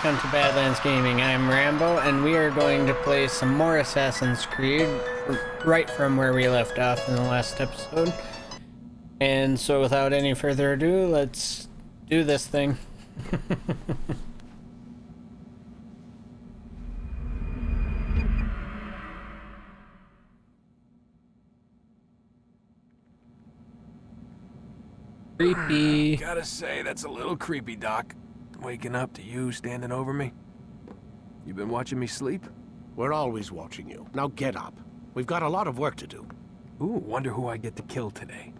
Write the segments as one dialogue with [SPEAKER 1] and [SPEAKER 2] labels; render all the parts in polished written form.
[SPEAKER 1] welcome to Badlands Gaming. I'm Rambo, and we are going to play some more Assassin's Creed, right from where we left off in the last episode. And so without any further ado, let's do this thing. Creepy.
[SPEAKER 2] Gotta say, that's a little creepy, Doc. Waking up to you standing over me. You been watching me sleep?
[SPEAKER 3] We're always watching you. Now get up. We've got a lot of work to do.
[SPEAKER 2] Ooh, wonder who I get to kill today.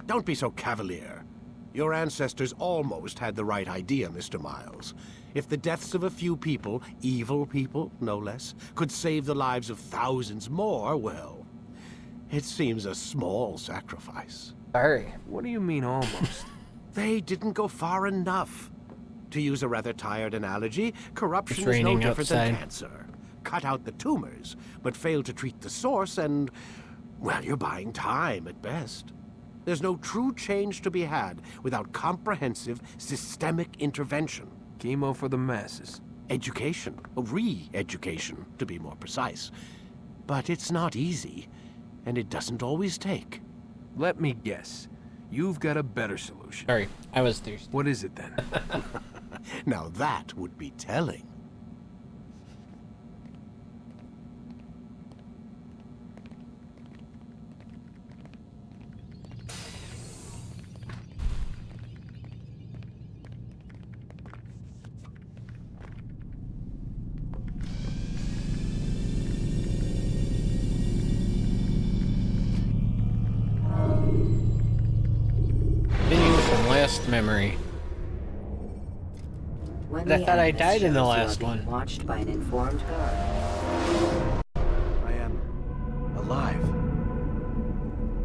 [SPEAKER 3] Don't be so cavalier. Your ancestors almost had the right idea, Mr. Miles. If the deaths of a few people, evil people, no less, could save the lives of thousands more, well, it seems a small sacrifice.
[SPEAKER 1] Sorry.
[SPEAKER 2] What do you mean, almost?
[SPEAKER 3] They didn't go far enough. To use a rather tired analogy, corruption is no
[SPEAKER 1] raining
[SPEAKER 3] different
[SPEAKER 1] outside.
[SPEAKER 3] than cancer. Cut out the tumors, but fail to treat the source and, well, you're buying time at best. There's no true change to be had without comprehensive, systemic intervention.
[SPEAKER 2] Chemo for the masses.
[SPEAKER 3] Education, re-education, to be more precise. But it's not easy, and it doesn't always take.
[SPEAKER 2] Let me guess. You've got a better solution.
[SPEAKER 1] Sorry, I was thirsty.
[SPEAKER 2] What is it then?
[SPEAKER 3] Now that would be telling.
[SPEAKER 1] Video from last memory. But I thought I died in the last one.
[SPEAKER 4] Watched by an informed guard.
[SPEAKER 5] I am alive.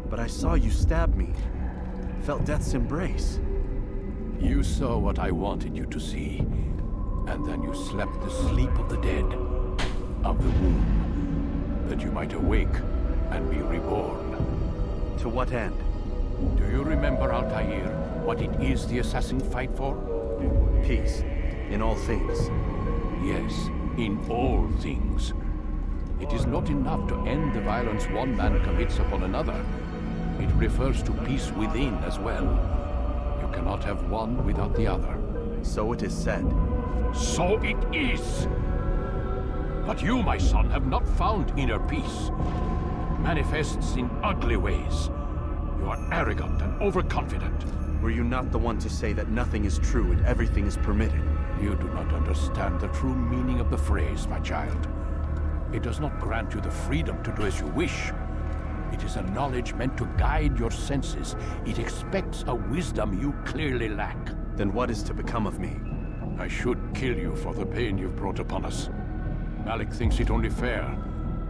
[SPEAKER 5] But I saw you stab me. Felt death's embrace.
[SPEAKER 6] You saw what I wanted you to see, and then you slept the sleep of the dead, of the womb, that you might awake and be reborn.
[SPEAKER 5] To what end?
[SPEAKER 6] Do you remember, Altair, what it is the assassins fight for?
[SPEAKER 5] Peace. In all things.
[SPEAKER 6] Yes, in all things. It is not enough to end the violence one man commits upon another. It refers to peace within as well. You cannot have one without the other.
[SPEAKER 5] So it is said.
[SPEAKER 6] So it is! But you, my son, have not found inner peace. It manifests in ugly ways. You are arrogant and overconfident.
[SPEAKER 5] Were you not the one to say that nothing is true and everything is permitted?
[SPEAKER 6] You do not understand the true meaning of the phrase, my child. It does not grant you the freedom to do as you wish. It is a knowledge meant to guide your senses. It expects a wisdom you clearly lack.
[SPEAKER 5] Then what is to become of me?
[SPEAKER 6] I should kill you for the pain you've brought upon us. Malik thinks it only fair.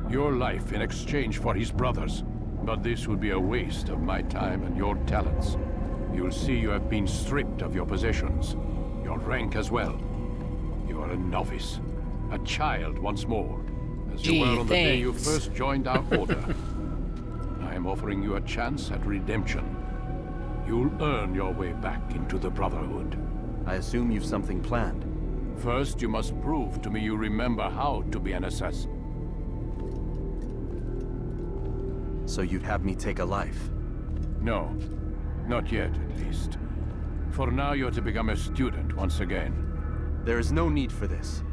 [SPEAKER 6] Your life in exchange for his brother's. But this would be a waste of my time and your talents. You'll see you have been stripped of your possessions. Your rank as well. You are a novice. A child once more. As you were on the day you first joined our order. I am offering you a chance at redemption. You'll earn your way back into the Brotherhood.
[SPEAKER 5] I assume you've something planned.
[SPEAKER 6] First, you must prove to me you remember how to be an assassin.
[SPEAKER 5] So you'd have me take a life?
[SPEAKER 6] No. Not yet, at least. For now, you're to become a student once again.
[SPEAKER 5] There is no need for this.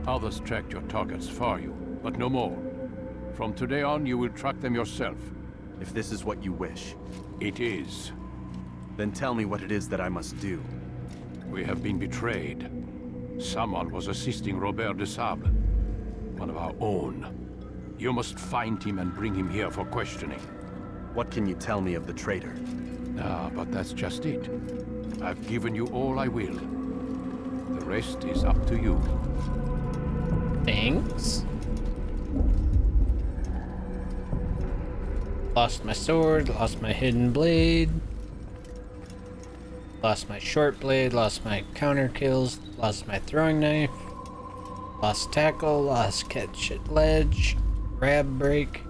[SPEAKER 6] Others tracked your targets for you, but no more. From today on, you will track them yourself.
[SPEAKER 5] If this is what you wish.
[SPEAKER 6] It is.
[SPEAKER 5] Then tell me what it is that I must do.
[SPEAKER 6] We have been betrayed. Someone was assisting Robert de Sable, one of our own. You must find him and bring him here for questioning.
[SPEAKER 5] What can you tell me of the traitor?
[SPEAKER 6] Ah, but that's just it. I've given you all I will. The rest is up to you.
[SPEAKER 1] Thanks. Lost my sword, lost my hidden blade. Lost my short blade, lost my counter kills, lost my throwing knife. Lost tackle, lost catch at ledge, grab break.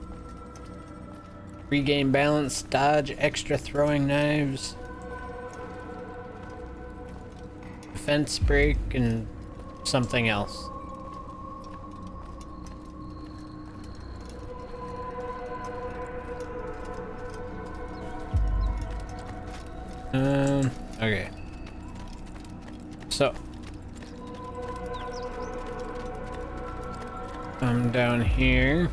[SPEAKER 1] Regain balance, dodge, extra throwing knives. fence break and something else. Okay. So. I'm down here.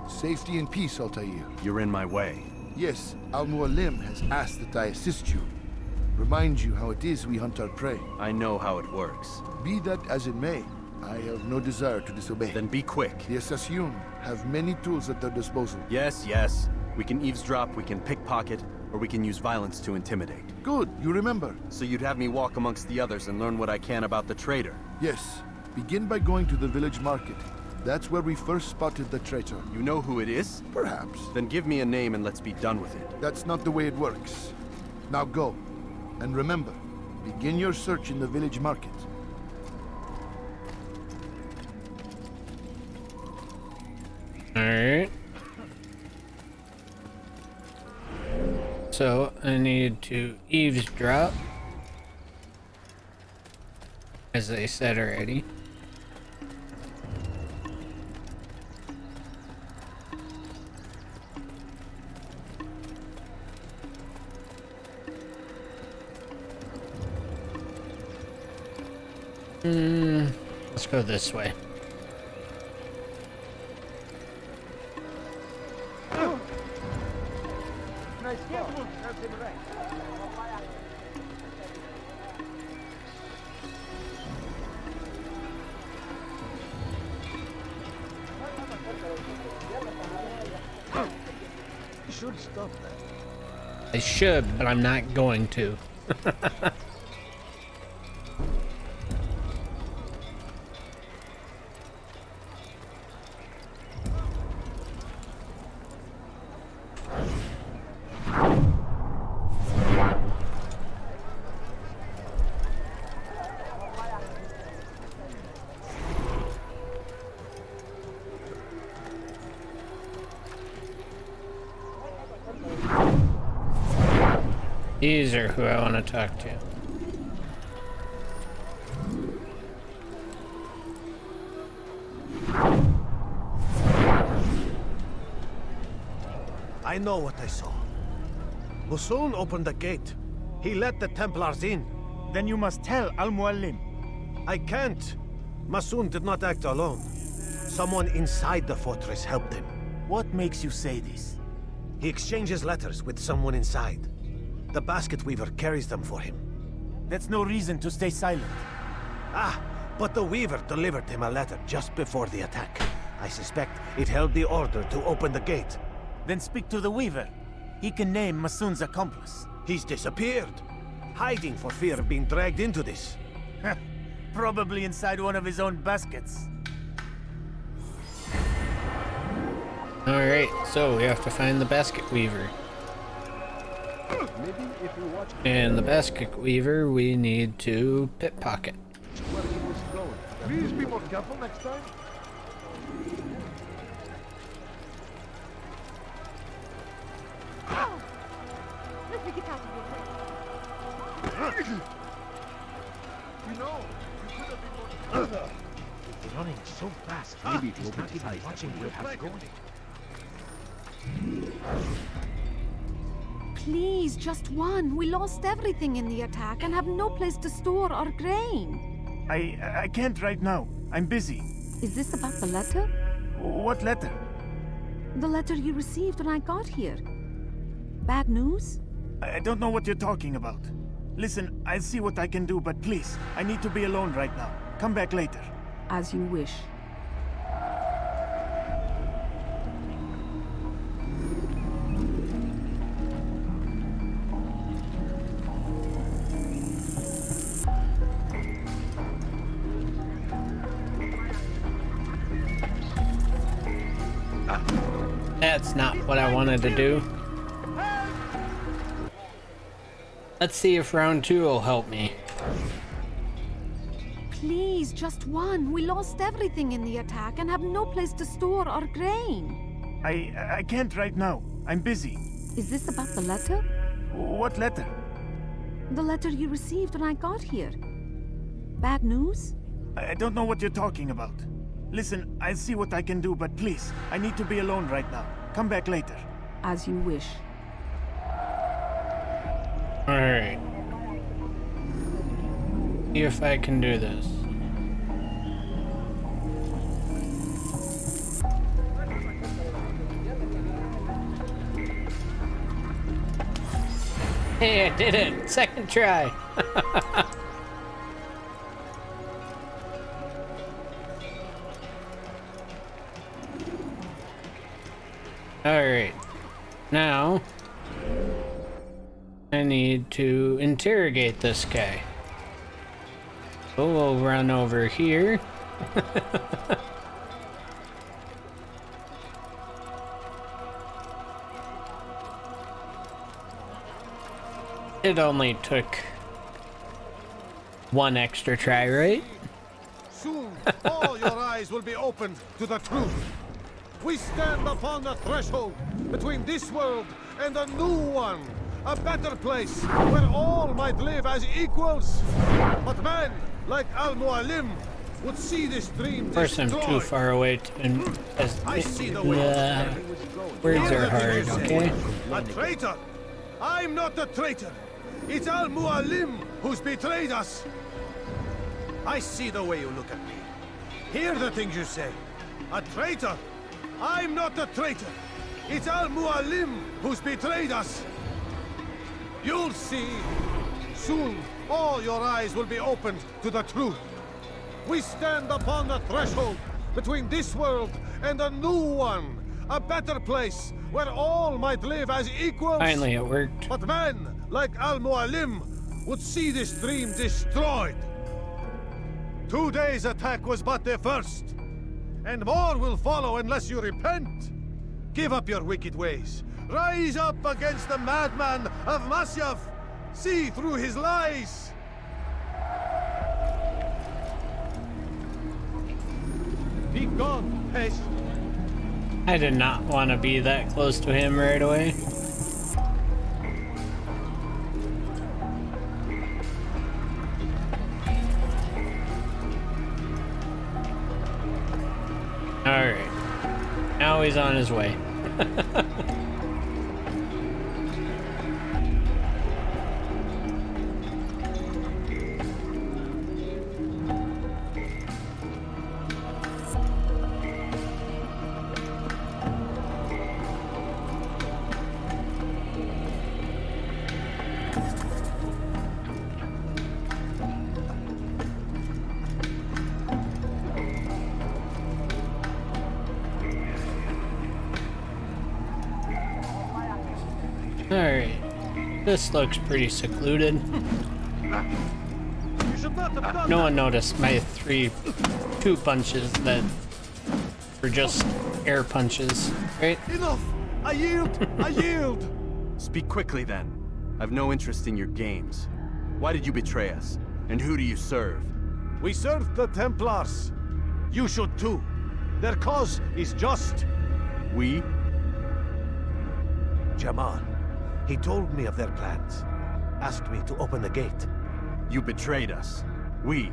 [SPEAKER 7] Safety and peace, Altair.
[SPEAKER 5] You're in my way.
[SPEAKER 7] Yes, Al-Mualim has asked that I assist you. Remind you how it is we hunt our prey.
[SPEAKER 5] I know how it works.
[SPEAKER 7] Be that as it may, I have no desire to disobey.
[SPEAKER 5] Then be quick.
[SPEAKER 7] The Assassin have many tools at their disposal.
[SPEAKER 5] Yes, yes. We can eavesdrop, we can pickpocket, or we can use violence to intimidate.
[SPEAKER 7] Good, you remember.
[SPEAKER 5] So you'd have me walk amongst the others and learn what I can about the traitor?
[SPEAKER 7] Yes. Begin by going to the village market. That's where we first spotted the traitor.
[SPEAKER 5] You know who it is?
[SPEAKER 7] Perhaps.
[SPEAKER 5] Then give me a name and let's be done with it.
[SPEAKER 7] That's not the way it works. Now go. And remember, begin your search in the village market.
[SPEAKER 1] Alright. So, I need to eavesdrop. As they said already. Let's go this way.
[SPEAKER 7] You should stop that.
[SPEAKER 1] I should, but I'm not going to. These are who I want to talk to.
[SPEAKER 3] I know what I saw. Musoon opened the gate. He let the Templars in.
[SPEAKER 8] Then you must tell Al-Mualim.
[SPEAKER 3] I can't. Masoon did not act alone. Someone inside the fortress helped him.
[SPEAKER 8] What makes you say this?
[SPEAKER 3] He exchanges letters with someone inside. The basket weaver carries them for him.
[SPEAKER 8] That's no reason to stay silent.
[SPEAKER 3] Ah, but the weaver delivered him a letter just before the attack. I suspect it held the order to open the gate.
[SPEAKER 8] Then speak to the weaver. He can name Masoon's accomplice.
[SPEAKER 3] He's disappeared, hiding for fear of being dragged into this.
[SPEAKER 8] Probably inside one of his own baskets.
[SPEAKER 1] Alright, so we have to find the basket weaver. And the basket weaver we need to pickpocket.
[SPEAKER 7] Please be more careful next time. You know, you could have been more...
[SPEAKER 9] Running so fast, maybe he's not even watching where he's going.
[SPEAKER 10] Please, just one. We lost everything in the attack and have no place to store our grain.
[SPEAKER 8] I can't right now. I'm busy.
[SPEAKER 10] Is this about the letter?
[SPEAKER 8] What letter?
[SPEAKER 10] The letter you received when I got here. Bad news?
[SPEAKER 8] I don't know what you're talking about. Listen, I'll see what I can do, but please, I need to be alone right now. Come back later.
[SPEAKER 10] As you wish.
[SPEAKER 1] That's not what I wanted to do. Let's see if round 2 will help me.
[SPEAKER 10] Please, just one. We lost everything in the attack and have no place to store our grain.
[SPEAKER 8] I can't right now. I'm busy.
[SPEAKER 10] Is this about the letter?
[SPEAKER 8] What letter?
[SPEAKER 10] The letter you received when I got here. Bad news?
[SPEAKER 8] I don't know what you're talking about. Listen, I'll see what I can do, but please, I need to be alone right now. Come back later.
[SPEAKER 10] As you wish.
[SPEAKER 1] Alright. See if I can do this. Hey, I did it! Second try! Alright. Now, I need to interrogate this guy. So we'll run over here. It only took one extra try, right?
[SPEAKER 3] Soon, all your eyes will be opened to the truth. We stand upon the threshold between this world and a new one. A better place where all might live as equals. But man, like Al-Mualim, would see this dream
[SPEAKER 1] Of course, I'm
[SPEAKER 3] destroyed.
[SPEAKER 1] too far away to...
[SPEAKER 3] I see the way.
[SPEAKER 1] Words are hard, okay?
[SPEAKER 3] A traitor! I'm not a traitor! It's Al-Mualim who's betrayed us! I see the way you look at me. Hear the things you say. A traitor! I'm not a traitor! It's Al-Mualim who's betrayed us! You'll see! Soon, all your eyes will be opened to the truth. We stand upon the threshold between this world and a new one. A better place where all might live as equals.
[SPEAKER 1] Finally, it worked.
[SPEAKER 3] But men like Al-Mualim would see this dream destroyed. Today's attack was but the first. And more will follow unless you repent. Give up your wicked ways. Rise up against the madman of Masyaf. See through his lies. Be gone, pest.
[SPEAKER 1] I did not want to be that close to him right away. Alright. Now he's on his way. Alright. This looks pretty secluded. No one noticed my two punches that were just air punches, right?
[SPEAKER 3] Enough! I yield! I yield!
[SPEAKER 5] Speak quickly then. I've no interest in your games. Why did you betray us? And who do you serve?
[SPEAKER 3] We serve the Templars. You should too. Their cause is just.
[SPEAKER 5] We?
[SPEAKER 3] Jamal. He told me of their plans. Asked me to open the gate.
[SPEAKER 5] You betrayed us. We,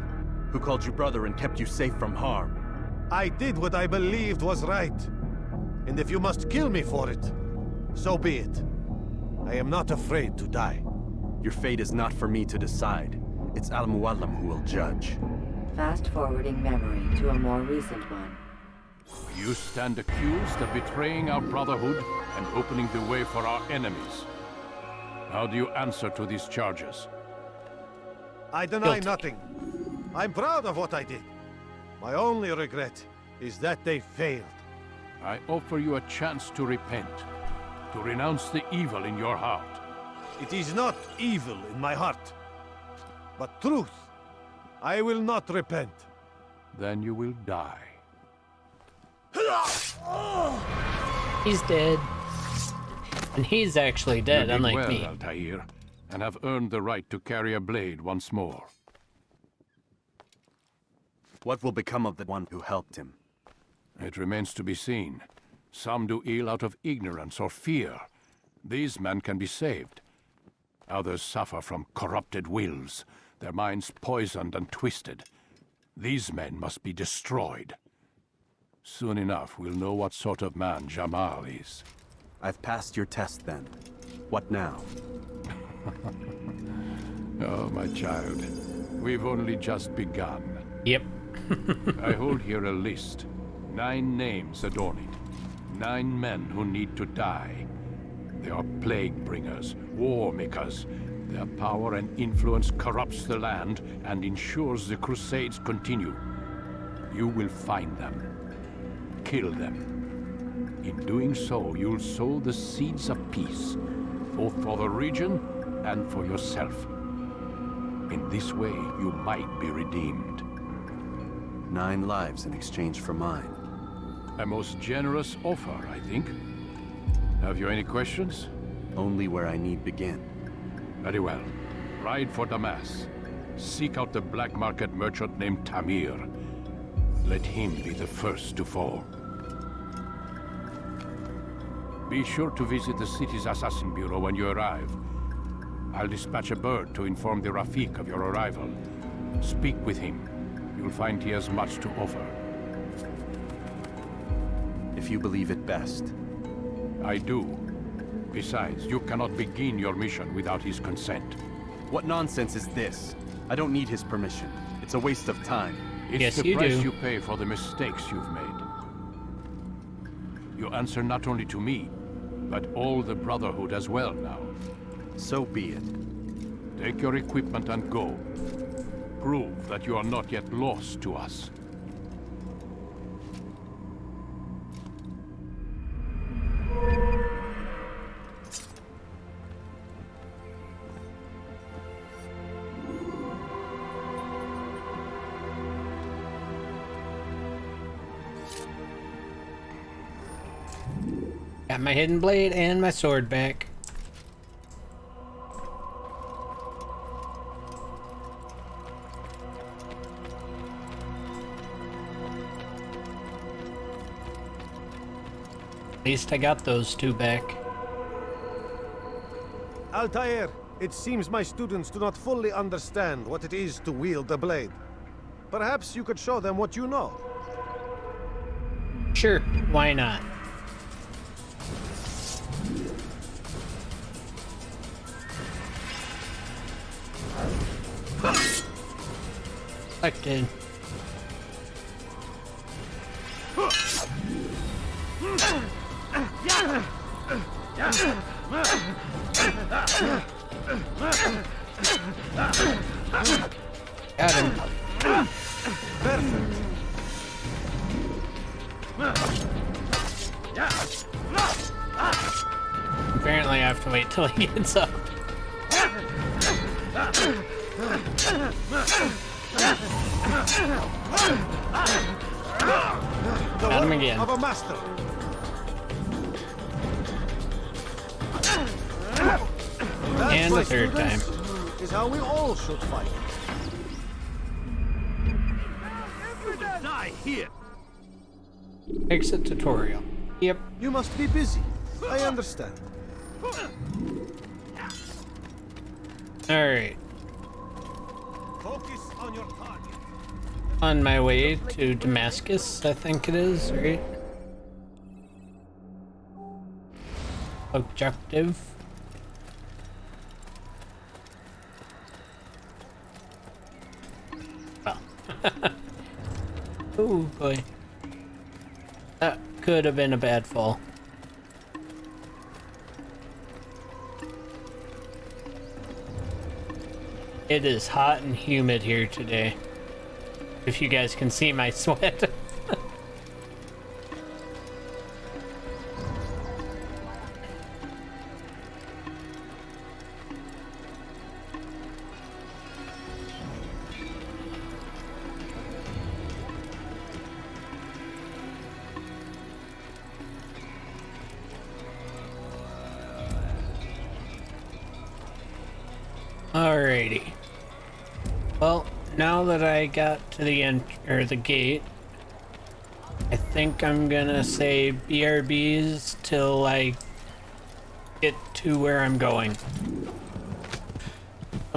[SPEAKER 5] who called you brother and kept you safe from harm.
[SPEAKER 3] I did what I believed was right. And if you must kill me for it, so be it. I am not afraid to die.
[SPEAKER 5] Your fate is not for me to decide. It's Al-Mualim who will judge.
[SPEAKER 4] Fast-forwarding memory to a more recent one.
[SPEAKER 6] You stand accused of betraying our Brotherhood and opening the way for our enemies. How do you answer to these charges?
[SPEAKER 3] I deny nothing. I'm proud of what I did. My only regret is that they failed.
[SPEAKER 6] I offer you a chance to repent, to renounce the evil in your heart.
[SPEAKER 3] It is not evil in my heart, but truth. I will not repent.
[SPEAKER 6] Then you will die.
[SPEAKER 1] He's dead. And he's actually dead,
[SPEAKER 6] You did
[SPEAKER 1] unlike
[SPEAKER 6] well,
[SPEAKER 1] me.
[SPEAKER 6] Altair, and have earned the right to carry a blade once more.
[SPEAKER 5] What will become of the one who helped him?
[SPEAKER 6] It remains to be seen. Some do ill out of ignorance or fear. These men can be saved. Others suffer from corrupted wills, their minds poisoned and twisted. These men must be destroyed. Soon enough, we'll know what sort of man Jamal is.
[SPEAKER 5] I've passed your test then. What now?
[SPEAKER 6] Oh, my child. We've only just begun.
[SPEAKER 1] Yep.
[SPEAKER 6] I hold here a list. 9 names adorn it. 9 men who need to die. They are plague bringers, war makers. Their power and influence corrupts the land and ensures the Crusades continue. You will find them. Kill them. In doing so, you'll sow the seeds of peace, both for the region and for yourself. In this way, you might be redeemed.
[SPEAKER 5] 9 lives in exchange for mine.
[SPEAKER 6] A most generous offer, I think. Have you any questions?
[SPEAKER 5] Only where I need begin.
[SPEAKER 6] Very well. Ride for Damas. Seek out the black market merchant named Tamir. Let him be the first to fall. Be sure to visit the city's assassin bureau when you arrive. I'll dispatch a bird to inform the Rafik of your arrival. Speak with him. You'll find he has much to offer.
[SPEAKER 5] If you believe it best.
[SPEAKER 6] I do. Besides, you cannot begin your mission without his consent.
[SPEAKER 5] What nonsense is this? I don't need his permission. It's a waste of time.
[SPEAKER 6] It's
[SPEAKER 1] Yes,
[SPEAKER 6] the
[SPEAKER 1] you
[SPEAKER 6] price
[SPEAKER 1] do.
[SPEAKER 6] you pay for the mistakes you've made. You answer not only to me, but all the Brotherhood as well now.
[SPEAKER 5] So be it.
[SPEAKER 6] Take your equipment and go. Prove that you are not yet lost to us.
[SPEAKER 1] Got my hidden blade and my sword back. At least I got those 2 back.
[SPEAKER 11] Altair, it seems my students do not fully understand what it is to wield a blade. Perhaps you could show them what you know.
[SPEAKER 1] Sure, why not? Selected. Got him.
[SPEAKER 11] Perfect.
[SPEAKER 1] Apparently I have to wait till he gets up. Got him again.
[SPEAKER 11] Of a master.
[SPEAKER 1] And
[SPEAKER 11] my
[SPEAKER 1] the third time.
[SPEAKER 11] students, is how we all should fight.
[SPEAKER 5] Die here!
[SPEAKER 1] Exit tutorial. Yep.
[SPEAKER 11] You must be busy. I understand.
[SPEAKER 1] Alright.
[SPEAKER 11] Focus on your target.
[SPEAKER 1] On my way to Damascus, I think it is, right? Objective. Well. Oh boy. That could have been a bad fall. It is hot and humid here today. If you guys can see my sweat. Alrighty. Well, now that I got to the gate, I think I'm gonna say BRBs till I get to where I'm going.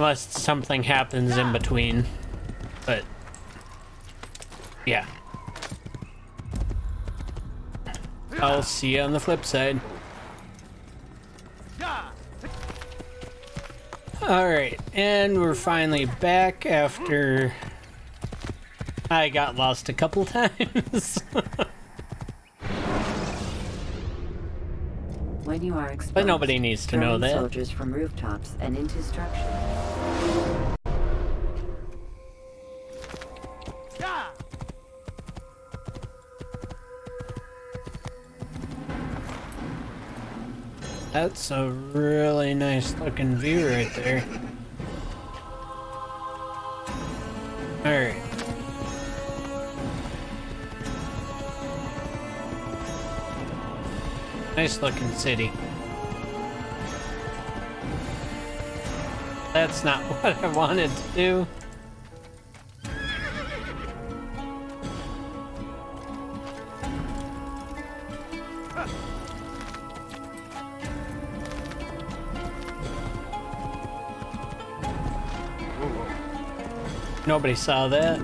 [SPEAKER 1] Unless something happens in between. But, yeah. I'll see you on the flip side. Alright, and we're finally back after I got lost a couple times.
[SPEAKER 4] When you are exposed,
[SPEAKER 1] But nobody needs to know
[SPEAKER 4] throwing
[SPEAKER 1] that.
[SPEAKER 4] soldiers from rooftops and into structures.
[SPEAKER 1] That's a really nice looking view right there. Alright. Nice looking city. That's not what I wanted to do. Nobody saw that.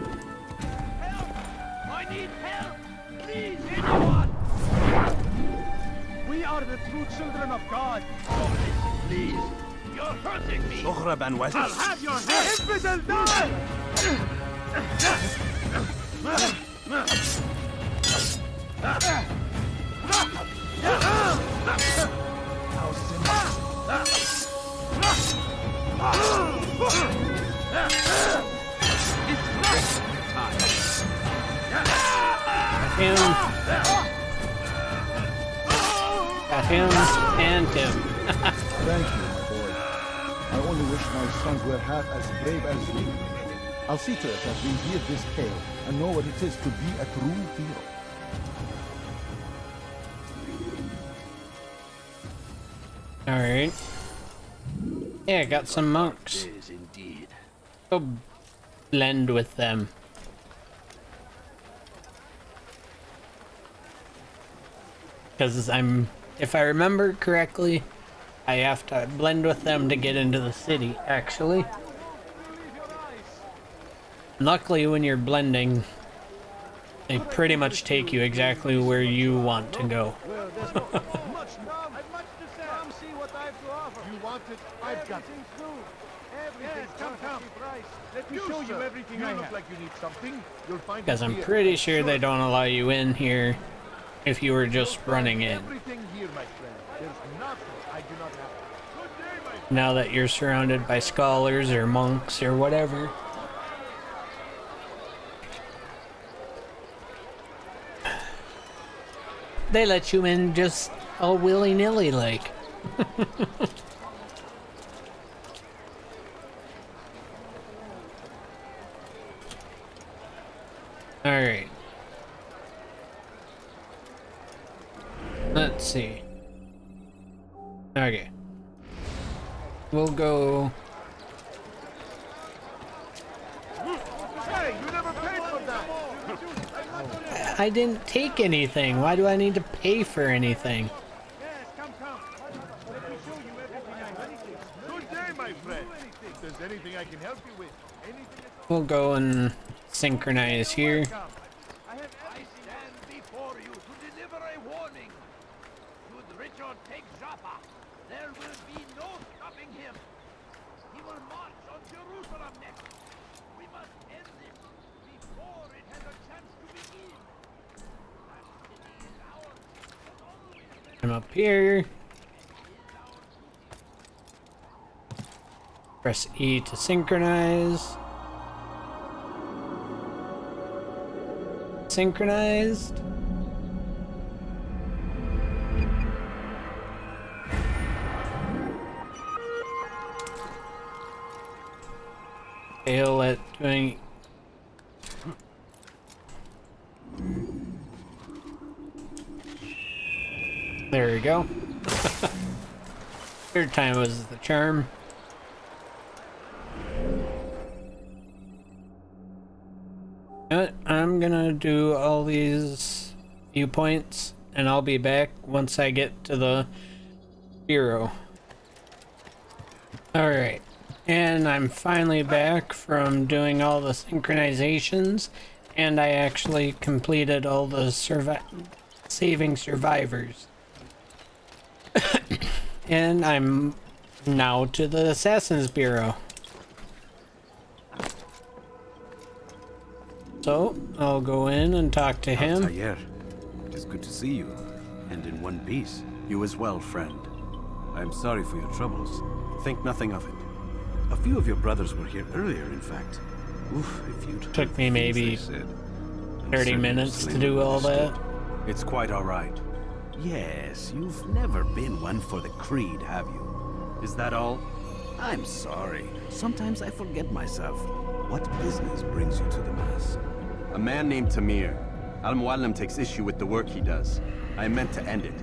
[SPEAKER 9] I need help! Please, anyone! We are the true children of God. Please, you're hurting me. I'll have your head! Infidel, die!
[SPEAKER 1] Him. Got him and him.
[SPEAKER 7] Thank you, my boy. I only wish my sons were half as brave as you. I'll see to it that we hear this tale and know what it is to be a true hero.
[SPEAKER 1] Alright. Yeah, got some monks. Go blend with them. Because if I remember correctly, I have to blend with them to get into the city, actually. Luckily, when you're blending, they pretty much take you exactly where you want to go.
[SPEAKER 7] You want it? I've got it. Yes, come. Let me show you everything I have. You look like you need something. You'll find
[SPEAKER 1] Because I'm pretty sure they don't allow you in here if you were just running in.
[SPEAKER 7] everything here, my friend. There's nothing I do not have.
[SPEAKER 1] Now that you're surrounded by scholars or monks or whatever. They let you in just all willy-nilly like. Alright. Let's see. Okay. We'll go...
[SPEAKER 7] Hey, you never paid for that!
[SPEAKER 1] I didn't take anything. Why do I need to pay for anything?
[SPEAKER 7] Yes, come. Let me show you everything I have. Good day, my friend. If there's anything I can help you with, anything at all.
[SPEAKER 1] We'll go and synchronize here.
[SPEAKER 9] I stand before you to deliver a warning. Should Richard take Jaffa, there will be no stopping him. He will march on Jerusalem next. We must end this before it has a chance to begin. That city is ours. Has always been
[SPEAKER 1] I'm up here. Press E to synchronize. Synchronized. Fail at doing. There we go. Third time was the charm. You know what? I'm gonna do all these viewpoints and I'll be back once I get to the bureau. Alright. And I'm finally back from doing all the synchronizations, and I actually completed all the saving survivors. And I'm now to the Assassin's Bureau. So, I'll go in and talk to him.
[SPEAKER 12] Altair, it is good to see you, and in one piece.
[SPEAKER 5] You as well, friend.
[SPEAKER 12] I am sorry for your troubles.
[SPEAKER 5] Think nothing of it.
[SPEAKER 12] A few of your brothers were here earlier, in fact. Oof, if you'd
[SPEAKER 1] Took
[SPEAKER 12] heard
[SPEAKER 1] me
[SPEAKER 12] the things
[SPEAKER 1] maybe
[SPEAKER 12] they said.
[SPEAKER 1] 30 minutes to do all that.
[SPEAKER 5] It's quite all right.
[SPEAKER 12] Yes, you've never been one for the creed, have you?
[SPEAKER 5] Is that all?
[SPEAKER 12] I'm sorry. Sometimes I forget myself. What business brings you to the Mass?
[SPEAKER 5] A man named Tamir. Al-Muallim takes issue with the work he does. I meant to end it.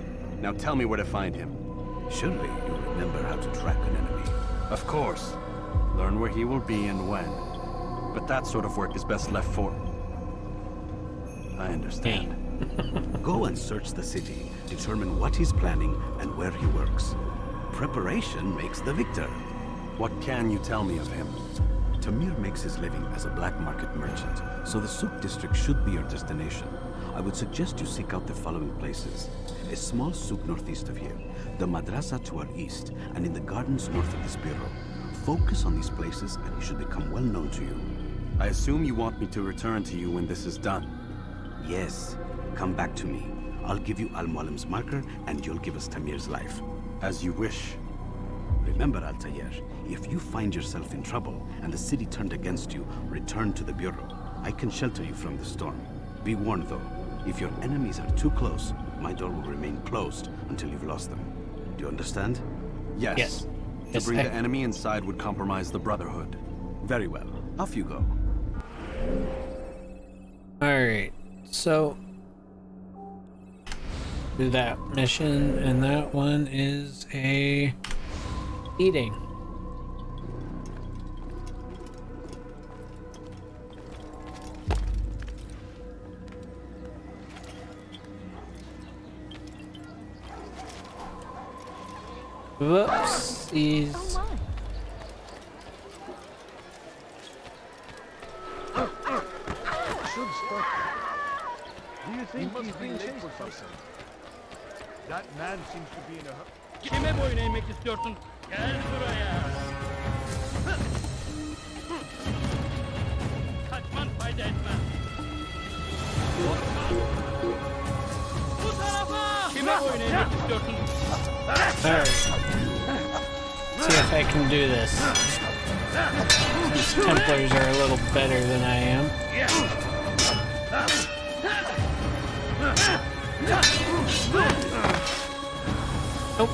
[SPEAKER 5] Now tell me where to find him.
[SPEAKER 12] Surely you remember how to track an enemy.
[SPEAKER 5] Of course. Learn where he will be and when. But that sort of work is best left for...
[SPEAKER 12] I understand. Go and search the city, determine what he's planning and where he works. Preparation makes the victor.
[SPEAKER 5] What can you tell me of him?
[SPEAKER 12] Tamir makes his living as a black market merchant, so the Souk district should be your destination. I would suggest you seek out the following places. A small souk northeast of here, the madrasa to our east, and in the gardens north of this bureau. Focus on these places and he should become well known to you.
[SPEAKER 5] I assume you want me to return to you when this is done.
[SPEAKER 12] Yes. Come back to me. I'll give you Al-Muallim's marker and you'll give us Tamir's life.
[SPEAKER 5] As you wish.
[SPEAKER 12] Remember, Altair, if you find yourself in trouble and the city turned against you, return to the bureau. I can shelter you from the storm. Be warned though, if your enemies are too close, my door will remain closed until you've lost them. Do you understand?
[SPEAKER 5] Yes.
[SPEAKER 1] Yes.
[SPEAKER 5] To bring the enemy inside would compromise the Brotherhood.
[SPEAKER 12] Very well. Off you go.
[SPEAKER 1] Alright, so... do that mission, and that one is a... eating. Whoopsies.
[SPEAKER 11] Should stop. Do you think he's being chased for something? That man seems to be in a hurry.
[SPEAKER 13] Kime boyun eğmek istiyorsun? Gel buraya. Kaçman fayda etmez. Bu tarafa! Kime boyun eğmek istiyorsun?
[SPEAKER 1] Alright. See if I can do this. These Templars are a little better than I am. Nope.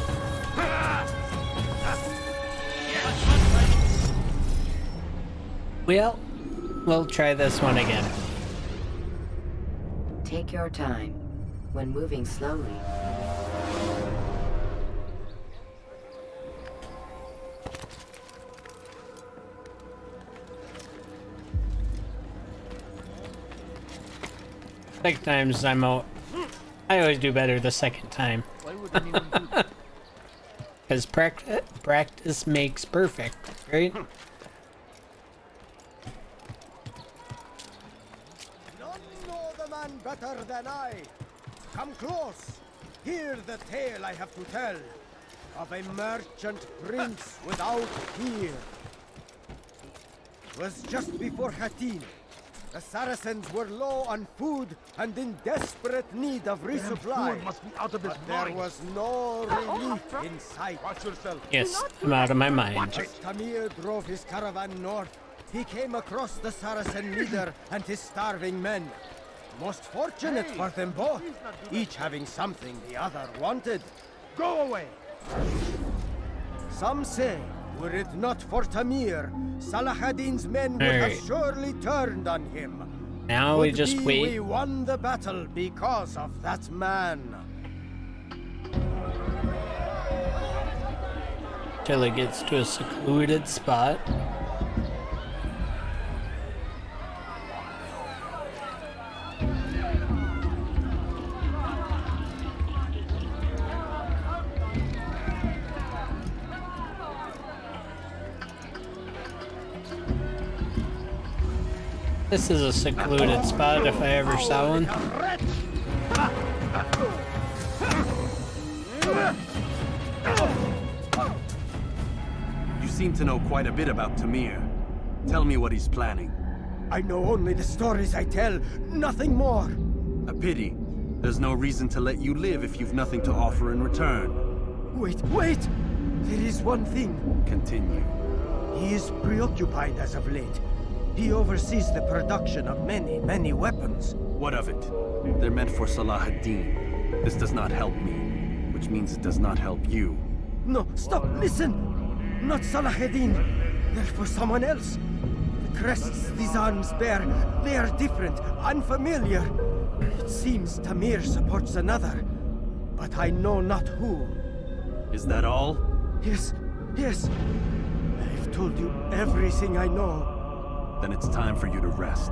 [SPEAKER 1] Well, we'll try this one again.
[SPEAKER 4] Take your time. When moving slowly,
[SPEAKER 1] Second times I always do better the second time. Because practice makes perfect, right?
[SPEAKER 11] None know the man better than I. Come close. Hear the tale I have to tell of a merchant prince without fear. It was just before Hattin. The Saracens were low on food and in desperate need of resupply. Must be out of his mind. There was no relief in sight. Watch yourself.
[SPEAKER 1] Yes, I'm out of my mind.
[SPEAKER 11] As Tamir drove his caravan north, he came across the Saracen leader and his starving men. Most fortunate for them both, each having something the other wanted. Go away! Some say, were it not for Tamir, Salah ad-Din's men would have surely turned on him.
[SPEAKER 1] Now we just wait.
[SPEAKER 11] We won the battle because of that man.
[SPEAKER 1] Till it gets to a secluded spot. This is a secluded spot if I ever saw one.
[SPEAKER 5] You seem to know quite a bit about Tamir. Tell me what he's planning.
[SPEAKER 11] I know only the stories I tell, nothing more.
[SPEAKER 5] A pity. There's no reason to let you live if you've nothing to offer in return.
[SPEAKER 11] Wait, wait! There is one thing.
[SPEAKER 5] Continue.
[SPEAKER 11] He is preoccupied as of late. He oversees the production of many, many weapons.
[SPEAKER 5] What of it? They're meant for Salah ad-Din. This does not help me, which means it does not help you.
[SPEAKER 11] No, stop, listen! Not Salah ad-Din. They're for someone else. The crests these arms bear, they are different, unfamiliar. It seems Tamir supports another, but I know not who.
[SPEAKER 5] Is that all?
[SPEAKER 11] Yes, yes. I've told you everything I know.
[SPEAKER 5] Then it's time for you to rest.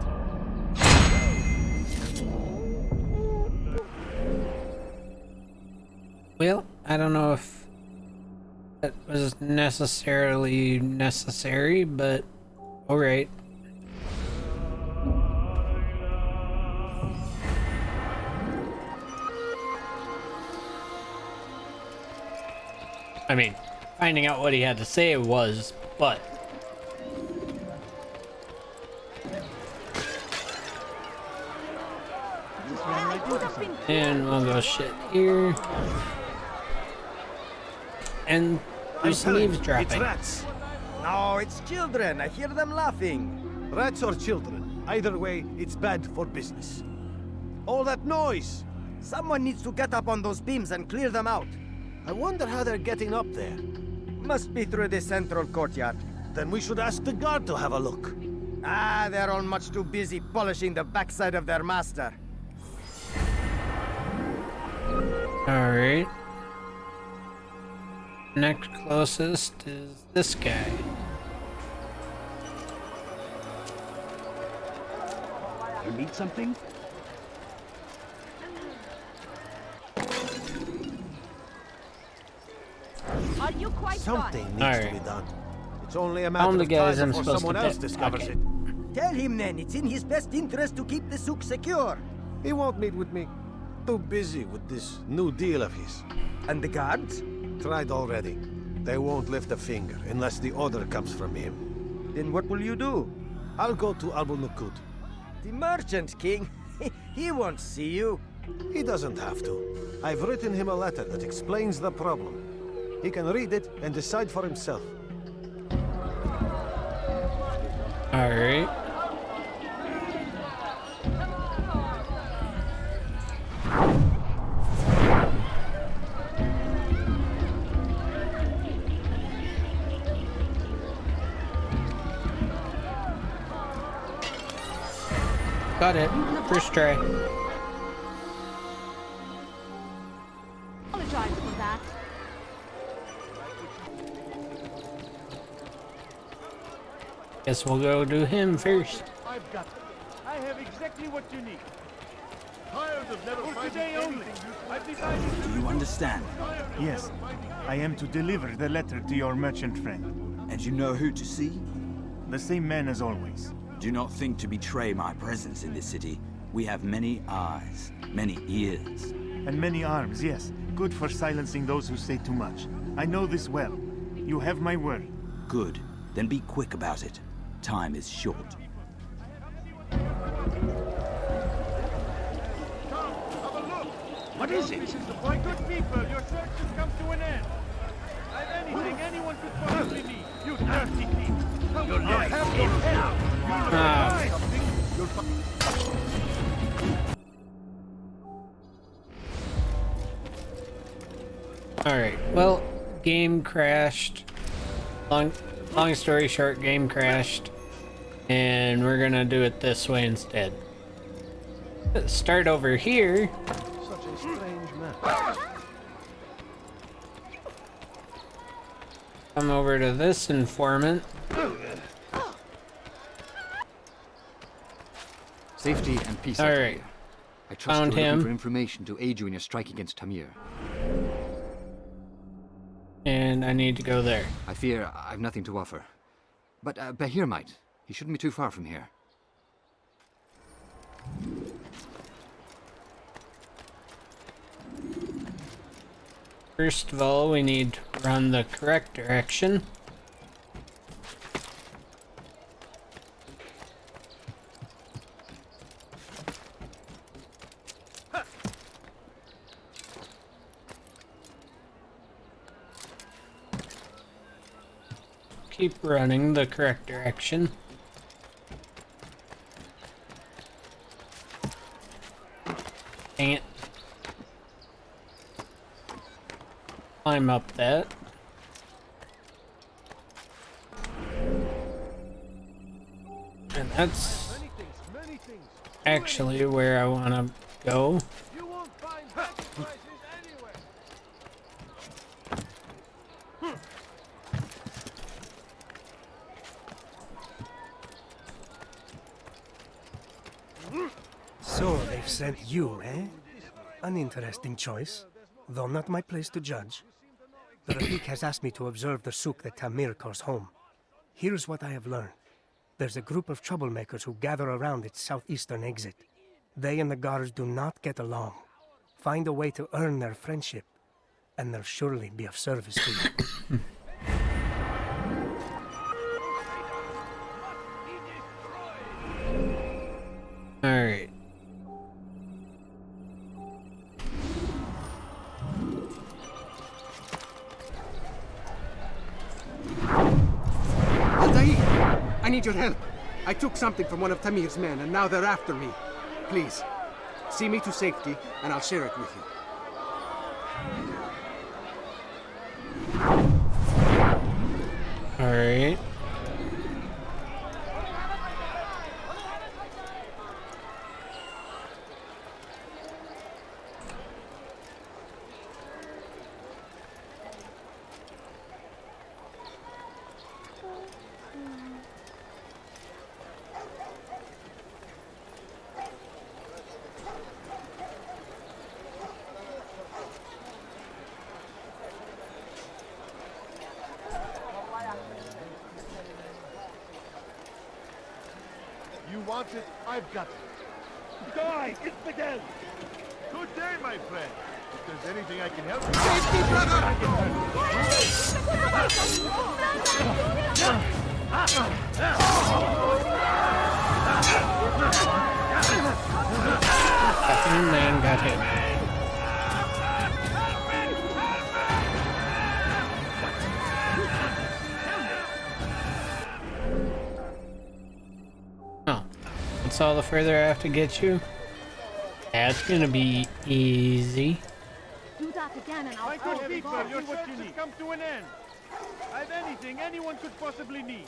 [SPEAKER 1] Well, I don't know if that was necessarily necessary, but alright. I mean, finding out what he had to say was, but... And we'll go shit here. And there's leaves
[SPEAKER 3] It's
[SPEAKER 1] dropping.
[SPEAKER 3] rats.
[SPEAKER 11] No, it's children. I hear them laughing.
[SPEAKER 3] Rats or children. Either way, it's bad for business. All that noise!
[SPEAKER 11] Someone needs to get up on those beams and clear them out.
[SPEAKER 3] I wonder how they're getting up there.
[SPEAKER 11] Must be through the central courtyard.
[SPEAKER 3] Then we should ask the guard to have a look.
[SPEAKER 11] Ah, they're all much too busy polishing the backside of their master.
[SPEAKER 1] Alright. Next closest is this guy.
[SPEAKER 14] You need something?
[SPEAKER 10] Are you quite
[SPEAKER 3] Something
[SPEAKER 10] done?
[SPEAKER 3] needs to be done. It's only a matter
[SPEAKER 1] Found the
[SPEAKER 3] of
[SPEAKER 1] guys
[SPEAKER 3] time
[SPEAKER 1] I'm
[SPEAKER 3] before
[SPEAKER 1] supposed
[SPEAKER 3] someone
[SPEAKER 1] to
[SPEAKER 3] else
[SPEAKER 1] pick.
[SPEAKER 3] discovers
[SPEAKER 1] Okay.
[SPEAKER 3] it.
[SPEAKER 11] Tell him then, it's in his best interest to keep the souk secure.
[SPEAKER 3] He won't meet with me. Too busy with this new deal of his.
[SPEAKER 11] And the guards?
[SPEAKER 3] Tried already. They won't lift a finger unless the order comes from him.
[SPEAKER 11] Then what will you do?
[SPEAKER 3] I'll go to Abu Nukud.
[SPEAKER 11] The merchant king? He won't see you.
[SPEAKER 3] He doesn't have to. I've written him a letter that explains the problem. He can read it and decide for himself.
[SPEAKER 1] Alright. Got it. First try.
[SPEAKER 10] Apologize for that.
[SPEAKER 1] Guess we'll go do him first.
[SPEAKER 14] I've got it. I have exactly what you need. Tired of never for today only. I've decided.
[SPEAKER 15] Do you understand?
[SPEAKER 8] Yes, I am to deliver the letter to your merchant friend.
[SPEAKER 15] And you know who to see?
[SPEAKER 8] The same man as always.
[SPEAKER 15] Do not think to betray my presence in this city. We have many eyes, many ears.
[SPEAKER 8] And many arms, yes. Good for silencing those who say too much. I know this well. You have my word.
[SPEAKER 15] Good. Then be quick about it. Time is short.
[SPEAKER 14] What is it? My good people, your search has come to an end. I've anything anyone could possibly need. You dirty thief. You'll have your head.
[SPEAKER 1] Alright, well, game crashed. Long story short, game crashed. And we're gonna do it this way instead. Let's start over here.
[SPEAKER 3] Such a strange man.
[SPEAKER 1] Come over to this informant.
[SPEAKER 16] Safety and peace.
[SPEAKER 1] All right.
[SPEAKER 16] I trust
[SPEAKER 1] Found
[SPEAKER 16] you're looking
[SPEAKER 1] him.
[SPEAKER 16] for information to aid you in your strike against Tamir.
[SPEAKER 1] And I need to go there.
[SPEAKER 16] I fear I've nothing to offer. But Bahir might. He shouldn't be too far from here.
[SPEAKER 1] First of all, we need to run the correct direction. Keep running the correct direction. Dang it. Climb up that. And that's actually where I want to go.
[SPEAKER 14] You won't find sacrifices anywhere.
[SPEAKER 11] So they've sent you, eh? An interesting choice, though not my place to judge. The Rafik has asked me to observe the souk that Tamir calls home. Here's what I have learned. There's a group of troublemakers who gather around its southeastern exit. They and the guards do not get along. Find a way to earn their friendship, and they'll surely be of service to you.
[SPEAKER 1] Alright.
[SPEAKER 17] Altair, I need your help. I took something from one of Tamir's men, and now they're after me. Please, see me to safety, and I'll share it with you.
[SPEAKER 1] Alright.
[SPEAKER 14] You want it? I've got it. Die, infidel! Good day, my friend. If there's anything I can help you
[SPEAKER 1] Fucking man got hit. Oh, that's all the further I have to get you? That's gonna be easy.
[SPEAKER 10] Do that again and I'll
[SPEAKER 14] My
[SPEAKER 10] call
[SPEAKER 14] good
[SPEAKER 10] the
[SPEAKER 14] people,
[SPEAKER 10] guards.
[SPEAKER 14] your search has come to an end. I've anything anyone could possibly need.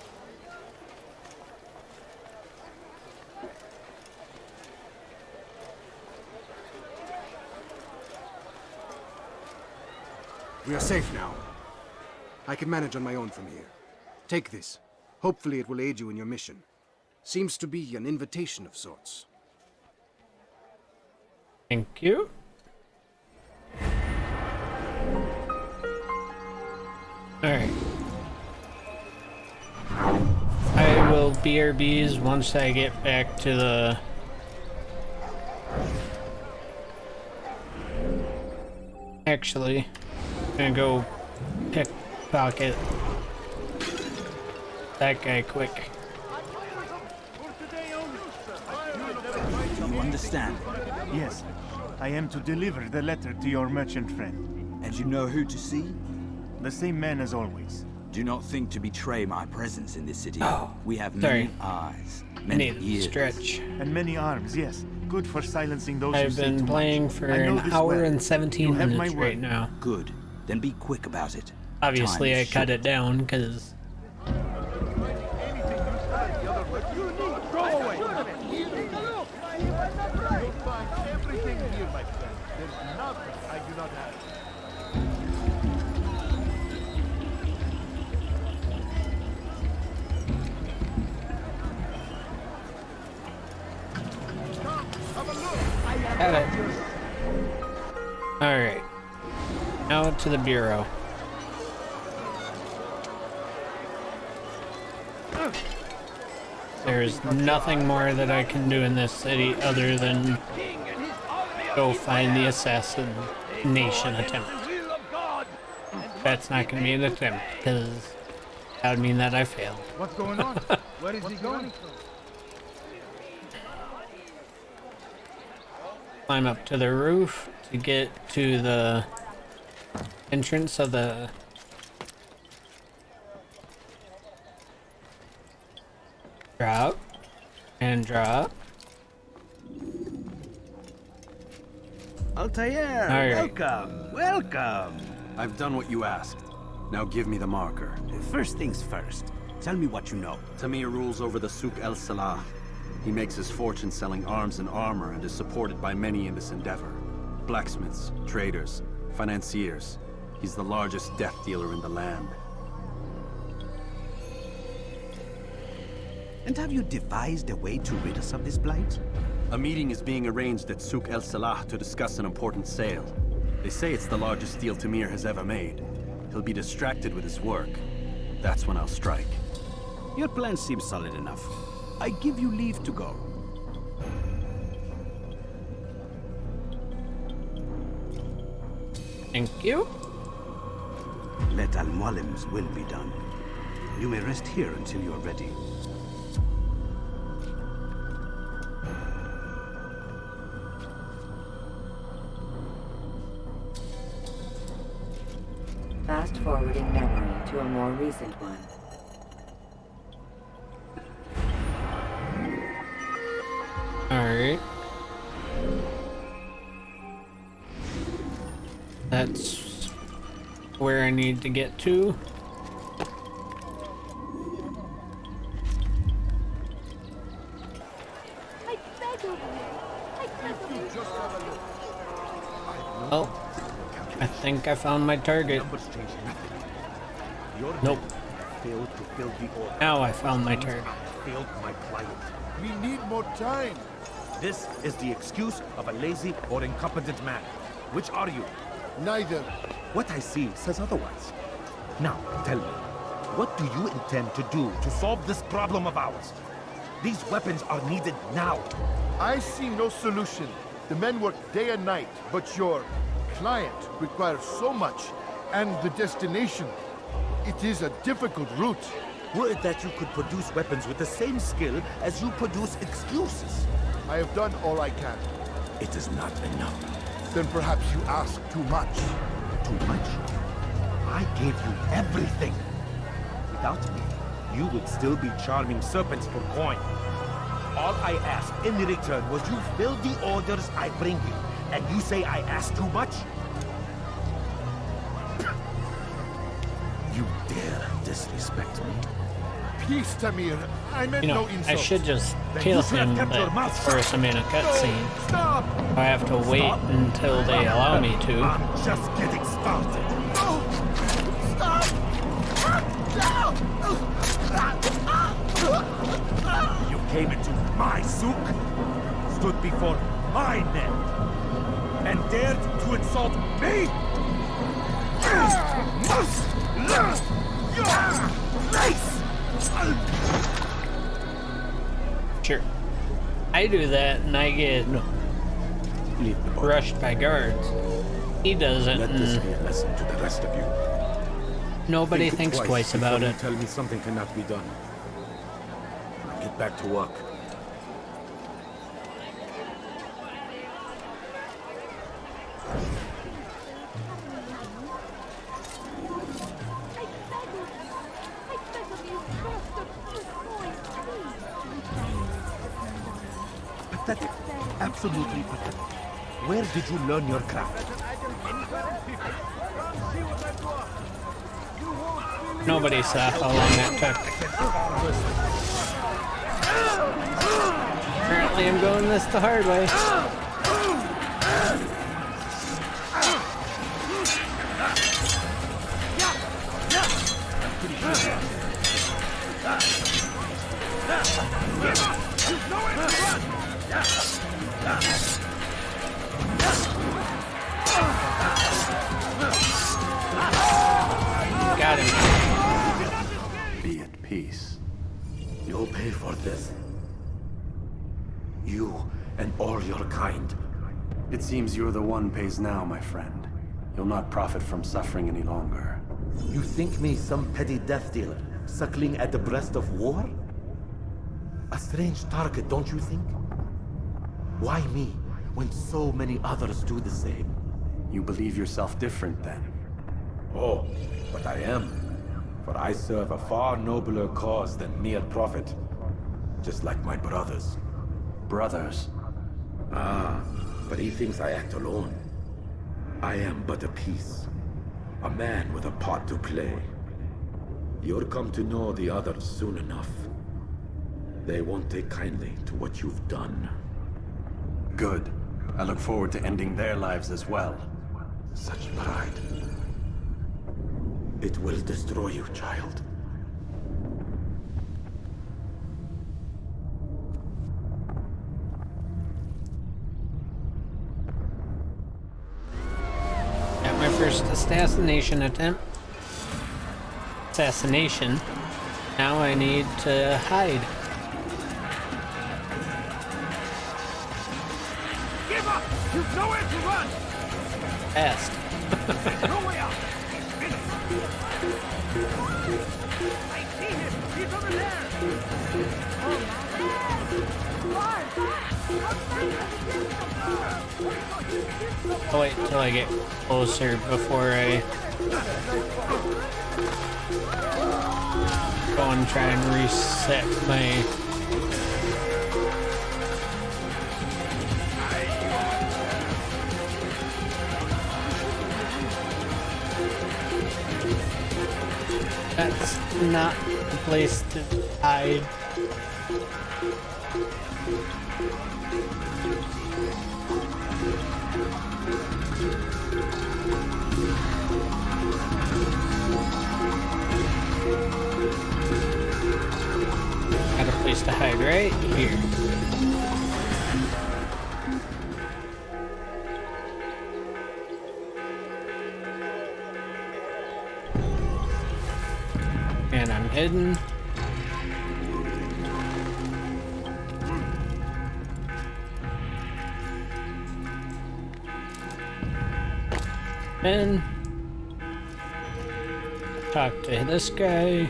[SPEAKER 17] We are safe now. I can manage on my own from here. Take this. Hopefully it will aid you in your mission. Seems to be an invitation of sorts.
[SPEAKER 1] Thank you. Alright. I will BRBs once I get back to the... Actually, I'm gonna go pickpocket that guy quick.
[SPEAKER 15] You understand?
[SPEAKER 8] Yes, I am to deliver the letter to your merchant friend.
[SPEAKER 15] And you know who to see?
[SPEAKER 8] The same man as always.
[SPEAKER 15] Do not think to betray my presence in this city.
[SPEAKER 1] Oh,
[SPEAKER 15] we have
[SPEAKER 1] sorry.
[SPEAKER 15] many eyes, many ears.
[SPEAKER 1] Stretch.
[SPEAKER 8] And many arms, yes. Good for silencing those who
[SPEAKER 1] I've
[SPEAKER 8] say
[SPEAKER 1] been
[SPEAKER 8] too
[SPEAKER 1] playing
[SPEAKER 8] much.
[SPEAKER 1] for
[SPEAKER 8] I know
[SPEAKER 1] an
[SPEAKER 8] this
[SPEAKER 1] hour
[SPEAKER 8] well.
[SPEAKER 1] and 17
[SPEAKER 8] You have my
[SPEAKER 1] minutes
[SPEAKER 8] word.
[SPEAKER 1] right now.
[SPEAKER 15] Good. Then be quick about it.
[SPEAKER 1] Obviously,
[SPEAKER 15] Time
[SPEAKER 1] I
[SPEAKER 15] is
[SPEAKER 1] cut
[SPEAKER 15] short.
[SPEAKER 1] it down because
[SPEAKER 14] Go away! You'll find everything here, my friend. There's nothing I do not have.
[SPEAKER 1] have it. Alright. Now to the bureau. There's nothing more that I can do in this city other than go find the assassination attempt.
[SPEAKER 9] The will of God
[SPEAKER 1] That's not going to be an attempt, because that would mean that I failed.
[SPEAKER 14] What's going on? Where is he going?
[SPEAKER 1] Climb up to the roof to get to the entrance of the... Drop. And drop.
[SPEAKER 12] Altair,
[SPEAKER 1] Alright.
[SPEAKER 12] welcome, welcome. I've done what you asked. Now give me the marker. First things first. Tell me what you know. Tamir rules over the Souk El Salah. He makes his fortune selling arms and armor and is supported by many in this endeavor. Blacksmiths, traders, financiers. He's the largest death dealer in the land.
[SPEAKER 18] And have you devised a way to rid us of this blight?
[SPEAKER 12] A meeting is being arranged at Souk El Salah to discuss an important sale. They say it's the largest deal Tamir has ever made. He'll be distracted with his work. That's when I'll strike.
[SPEAKER 18] Your plan seems solid enough. I give you leave to go.
[SPEAKER 1] Thank you.
[SPEAKER 18] Let Al-Mualim's will be done. You may rest here until you are ready.
[SPEAKER 4] Fast forwarding memory to a more recent one.
[SPEAKER 1] Alright. That's where I need to get to. Oh, I think I found my target. Nope. Now I found my target.
[SPEAKER 11] Failed my client.
[SPEAKER 7] We need more time.
[SPEAKER 11] This is the excuse of a lazy or incompetent man. Which are you?
[SPEAKER 7] Neither.
[SPEAKER 11] What I see says otherwise. Now, tell me, what do you intend to do to solve this problem of ours? These weapons are needed now.
[SPEAKER 7] I see no solution. The men work day and night, but your client requires so much, and the destination. It is a difficult route.
[SPEAKER 11] Would that you could produce weapons with the same skill as you produce excuses.
[SPEAKER 7] I have done all I can.
[SPEAKER 11] It is not enough.
[SPEAKER 7] Then perhaps you ask too much.
[SPEAKER 11] Too much? I gave you everything. Without me, you would still be charming serpents for coin. All I ask in return was you fill the orders I bring you. And you say I ask too much? You dare disrespect me?
[SPEAKER 7] Peace, Tamir. I meant
[SPEAKER 1] You know,
[SPEAKER 7] no insult.
[SPEAKER 1] I should just
[SPEAKER 11] Then
[SPEAKER 1] kill
[SPEAKER 11] you should have
[SPEAKER 1] him,
[SPEAKER 11] kept your
[SPEAKER 1] but
[SPEAKER 11] mouth
[SPEAKER 1] of course I'm in a cutscene.
[SPEAKER 11] Stop!
[SPEAKER 1] I have to wait until they allow me to.
[SPEAKER 11] I'm just getting started. You came into my souk, stood before my men, and dared to insult me? Must learn your place!
[SPEAKER 1] Sure. I do that and I get rushed by guards. He doesn't.
[SPEAKER 11] Let this be a lesson to the rest of you.
[SPEAKER 1] Nobody
[SPEAKER 11] Think
[SPEAKER 1] thinks twice about
[SPEAKER 11] before
[SPEAKER 1] it.
[SPEAKER 11] you tell me something cannot be done. Now get back to work. Pathetic. Absolutely pathetic. Where did you learn your craft?
[SPEAKER 1] Nobody saw how long that took. Apparently I'm going this the hard way. Got him.
[SPEAKER 12] Be at peace.
[SPEAKER 11] You'll pay for this. You and all your kind.
[SPEAKER 12] It seems you're the one pays now, my friend. You'll not profit from suffering any longer.
[SPEAKER 19] You think me some petty death dealer, suckling at the breast of war? A strange target, don't you think? Why me, when so many others do the same?
[SPEAKER 5] You believe yourself different, then?
[SPEAKER 19] Oh, but I am. For I serve a far nobler cause than mere profit. Just like my brothers.
[SPEAKER 5] Brothers?
[SPEAKER 19] Ah, but he thinks I act alone. I am but a piece. A man with a part to play. You'll come to know the others soon enough. They won't take kindly to what you've done.
[SPEAKER 5] Good. I look forward to ending their lives as well.
[SPEAKER 19] Such pride. It will destroy you, child.
[SPEAKER 1] At my first assassination attempt. Now I need to hide.
[SPEAKER 14] Give up! You've nowhere to run!
[SPEAKER 1] Fast.
[SPEAKER 14] No way out! I see him! He's over there!
[SPEAKER 1] I'll wait till I get closer before I go and try and reset my... That's not the place to hide. Got a place to hide right here. And I'm hidden. Then talk to this guy.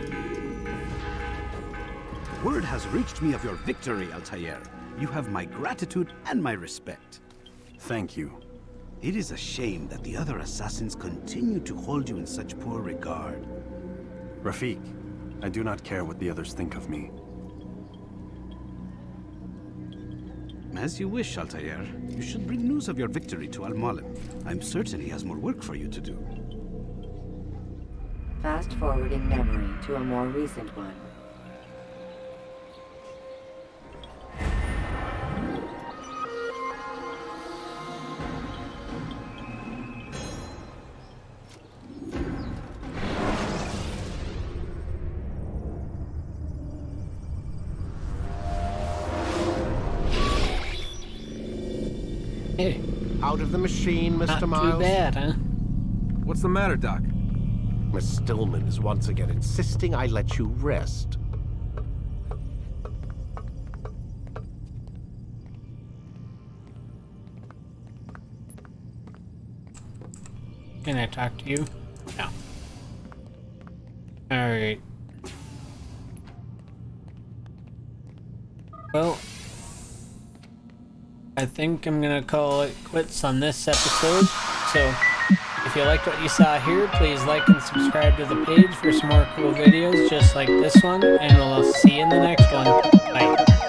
[SPEAKER 12] Word has reached me of your victory, Altair. You have my gratitude and my respect.
[SPEAKER 5] Thank you.
[SPEAKER 12] It is a shame that the other assassins continue to hold you in such poor regard.
[SPEAKER 5] Rafik, I do not care what the others think of me.
[SPEAKER 12] As you wish, Altair. You should bring news of your victory to Al-Mualim. I'm certain he has more work for you to do.
[SPEAKER 4] Fast forwarding memory to a more recent one.
[SPEAKER 1] Hey.
[SPEAKER 3] Out of the machine, Mr.
[SPEAKER 1] Not
[SPEAKER 3] Miles.
[SPEAKER 1] too bad, huh?
[SPEAKER 2] What's the matter, Doc?
[SPEAKER 3] Miss Stillman is once again insisting I let you rest.
[SPEAKER 1] Can I talk to you? No. Alright. Well, I think I'm gonna call it quits on this episode. So, if you liked what you saw here, please like and subscribe to the page for some more cool videos just like this one, and we'll see you in the next one. Bye.